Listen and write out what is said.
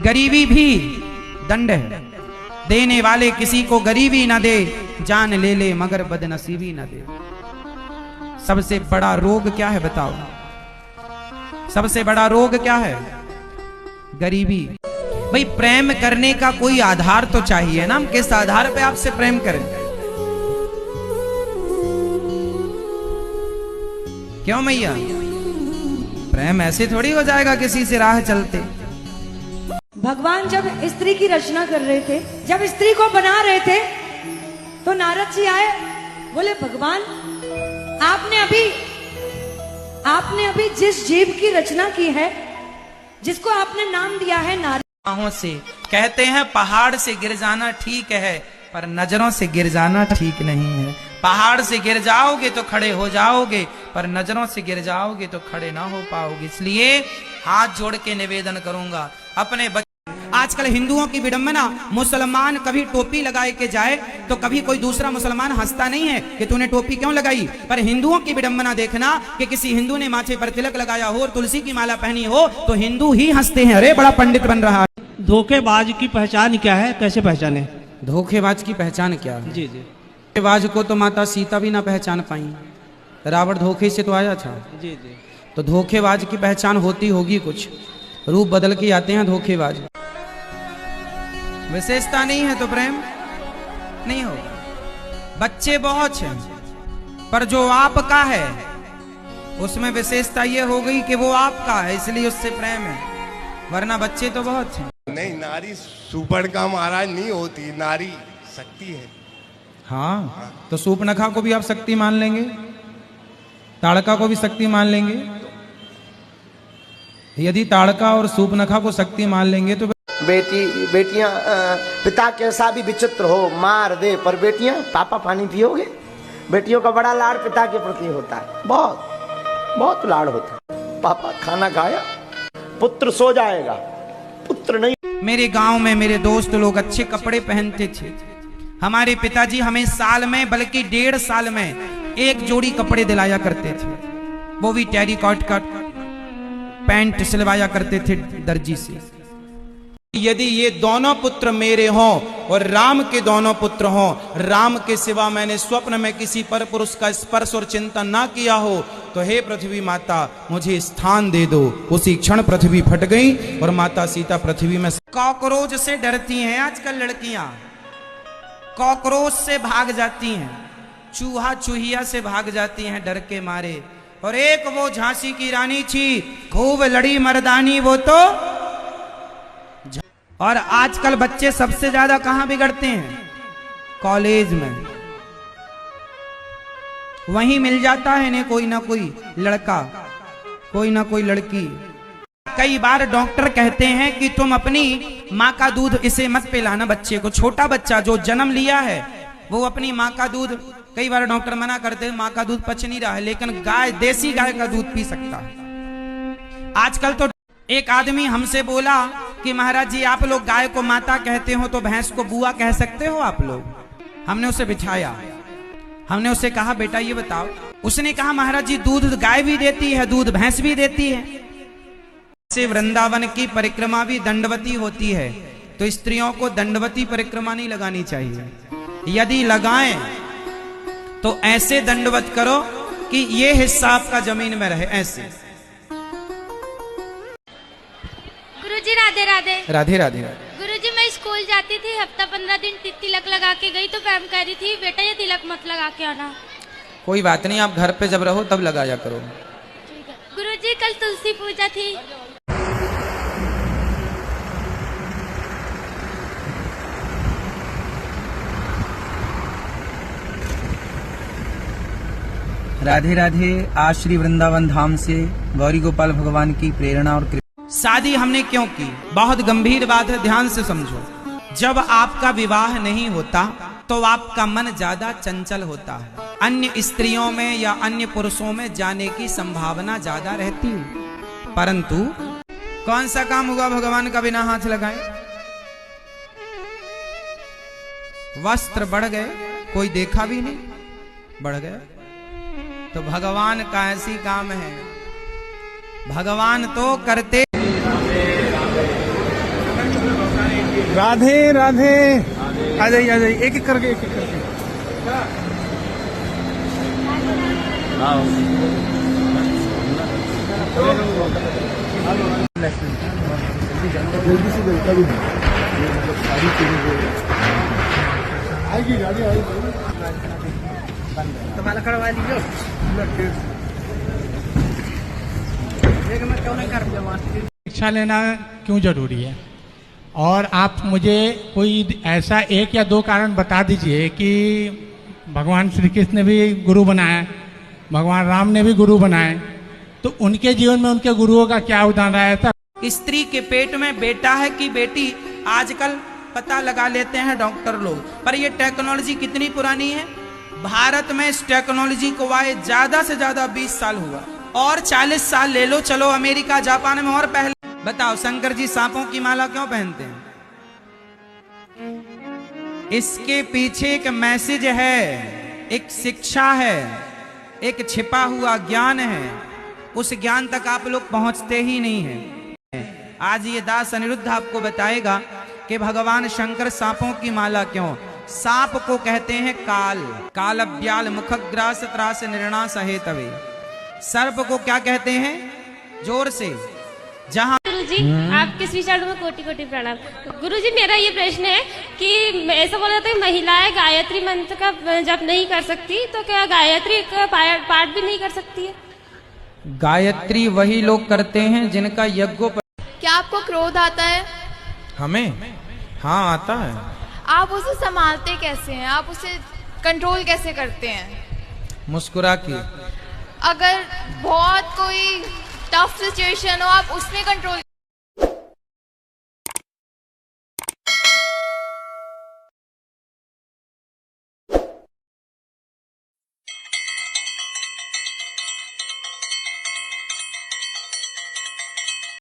गरीबी भी दंड है। देने वाले किसी को गरीबी न दे, जान ले ले मगर बदनसीबी न दे। सबसे बड़ा रोग क्या है बताओ? सबसे बड़ा रोग क्या है? गरीबी। भाई प्रेम करने का कोई आधार तो चाहिए ना, हम किस आधार पे आपसे प्रेम करें? क्यों मैया? प्रेम ऐसे थोड़ी हो जाएगा किसी से राह चलते। भगवान जब स्त्री की रचना कर रहे थे, जब स्त्री को बना रहे थे, तो नारद जी आए, बोले भगवान आपने अभी जिस जीव की रचना की है, जिसको आपने नाम दिया है नारी, से कहते हैं पहाड़ से गिर जाना ठीक है, पर नजरों से गिर जाना ठीक नहीं है। पहाड़ से गिर जाओगे तो खड़े हो जाओगे, पर नजरों से गिर जाओगे तो खड़े ना हो पाओगे। इसलिए हाथ जोड़ के निवेदन करूंगा अपने आजकल हिंदुओं की विडंबना, मुसलमान कभी टोपी लगाए के जाए तो कभी कोई दूसरा मुसलमान हंसता नहीं है कि तूने टोपी क्यों लगाई, पर हिंदुओं की विडंबना देखना कि किसी हिंदू ने माथे पर तिलक लगाया हो और तुलसी की माला पहनी हो तो हिंदू ही हंसते हैं, अरे बड़ा पंडित बन रहा है। धोखेबाज की पहचान क्या है, कैसे पहचाने? धोखेबाज की पहचान क्या है? जी जी। धोखेबाज को तो माता सीता भी ना पहचान पाई, रावण धोखे से तो आया था। जी जी। तो धोखेबाज की पहचान होती होगी कुछ, रूप बदल के आते हैं धोखेबाज। विशेषता नहीं है तो प्रेम नहीं होगा। बच्चे बहुत हैं, पर जो आपका है उसमें विशेषता ये हो गई कि वो आपका है, इसलिए उससे प्रेम है, वरना बच्चे तो बहुत हैं। नहीं, नारी सुपर्ण का महाराज नहीं होती, नारी शक्ति है। हाँ, तो सूपनखा को भी आप शक्ति मान लेंगे, ताड़का को भी शक्ति मान लेंगे। यदि ताड़का और सूपनखा को शक्ति मान लेंगे तो बेटियां पिता कैसा भी विचित्र हो मार दे, पर बेटियां पापा पानी पियोगे? बेटियों का बड़ा लाड़ पिता के प्रति होता है, बहुत बहुत लाड़ होता है। पापा खाना खाया, पुत्र सो जाएगा, पुत्र नहीं। मेरे गांव में मेरे दोस्त लोग अच्छे कपड़े पहनते थे। हमारे पिताजी हमें साल में बल्कि 1.5 साल में एक जोड़ी कपड़े दिलाया करते थे, वो भी टेरिकॉट का पैंट सिलवाया करते थे दर्जी से। यदि ये दोनों पुत्र मेरे हों और राम के दोनों पुत्र हों, राम के सिवा मैंने स्वप्न में किसी पर पुरुष का स्पर्श और चिंतन ना किया हो, तो हे पृथ्वी माता मुझे स्थान दे दो। उसी क्षण पृथ्वी फट गई और माता सीता पृथ्वी में। कॉकरोच से डरती हैं आजकल लड़कियां, कॉकरोच से भाग जाती हैं, चूहा चूहिया से भाग जाती हैं डर के मारे। और एक वो झांसी की रानी थी, खूब लड़ी मर्दानी वो तो। और आजकल बच्चे सबसे ज्यादा कहां बिगड़ते हैं? कॉलेज में। वहीं मिल जाता है ने कोई ना कोई लड़का, कोई ना कोई लड़की। कई बार डॉक्टर कहते हैं कि तुम अपनी माँ का दूध इसे मत पिलाना बच्चे को। छोटा बच्चा जो जन्म लिया है वो अपनी माँ का दूध, कई बार डॉक्टर मना करते हैं माँ का दूध पच नहीं रहा है, लेकिन गाय, देसी गाय का दूध पी सकता है। आजकल तो एक आदमी हमसे बोला कि महाराज जी आप लोग गाय को माता कहते हो तो भैंस को बुआ कह सकते हो आप लोग? हमने उसे बिठाया, हमने उसे कहा बेटा ये बताओ। उसने कहा महाराज जी दूध गाय भी देती है, दूध भैंस भी देती है। से वृंदावन की परिक्रमा भी दंडवती होती है, तो स्त्रियों को दंडवती परिक्रमा नहीं लगानी चाहिए। यदि लगाएं तो ऐसे दंडवत करो कि ये हिस्सा आपका जमीन में रहे, ऐसे। गुरुजी राधे राधे। राधे राधे। गुरुजी मैं स्कूल जाती थी, हफ्ता 15 दिन तिलक लगा के गई, तो मैम कह रही थी बेटा ये तिलक मत लगा के आना। कोई बात नहीं, आप घर पे जब रहो तब लगाया करो। ठीक है। गुरुजी कल तुलसी पूजा थी। राधे राधे। आज श्री वृंदावन धाम से गौरी गोपाल भगवान की प्रेरणा और शादी हमने क्यों की? बहुत गंभीर बात है, ध्यान से समझो। जब आपका विवाह नहीं होता तो आपका मन ज्यादा चंचल होता है, अन्य स्त्रियों में या अन्य पुरुषों में जाने की संभावना ज्यादा रहती है। परंतु कौन सा काम हुआ भगवान का बिना हाथ लगाए? वस्त्र बढ़ गए, कोई देखा भी नहीं, बढ़ गया। तो भगवान का ऐसी काम है, भगवान तो करते राधे राधे। आ जाइए एक एक करके जल्दी से जल्दी भी आएगी गाड़ी आएगी। तुम्हारा करवा लीजिए। शिक्षा लेना क्यों जरूरी है? और आप मुझे कोई ऐसा एक या दो कारण बता दीजिए कि भगवान श्री कृष्ण ने भी गुरु बनाया, भगवान राम ने भी गुरु बनाए, तो उनके जीवन में उनके गुरुओं का क्या उदाहरण रहा था? स्त्री के पेट में बेटा है कि बेटी आजकल पता लगा लेते हैं डॉक्टर लोग, पर ये टेक्नोलॉजी कितनी पुरानी है। भारत में इस टेक्नोलॉजी को आए ज्यादा से ज्यादा 20 साल हुआ, और 40 साल ले लो, चलो अमेरिका जापान में और पहले। बताओ शंकर जी सांपों की माला क्यों पहनते हैं? इसके पीछे एक मैसेज है, एक शिक्षा है, एक छिपा हुआ ज्ञान है। उस ज्ञान तक आप लोग पहुंचते ही नहीं हैं। आज ये दास अनिरुद्ध आपको बताएगा कि भगवान शंकर सांपों की माला क्यों। सांप को कहते हैं काल, काल अब्याल मुखग्रास त्रास निर्णा सहेतवे। सर्प को क्या कहते हैं? जोर से, जहां। गुरुजी आपके इस विचार में कोटि कोटि प्रणाम। गुरुजी मेरा ये प्रश्न है कि ऐसा बोला जाता है महिलाएं गायत्री मंत्र का जप नहीं कर सकती, तो क्या गायत्री का पाठ भी नहीं कर सकती है? गायत्री वही लोग करते हैं जिनका यज्ञों पर। क्या आपको क्रोध आता है? हमें? हाँ आता है। आप उसे संभालते कैसे हैं? आप उसे कंट्रोल कैसे करते हैं? मुस्कुरा के। अगर बहुत कोई टफ सिचुएशन हो, आप उसमें कंट्रोल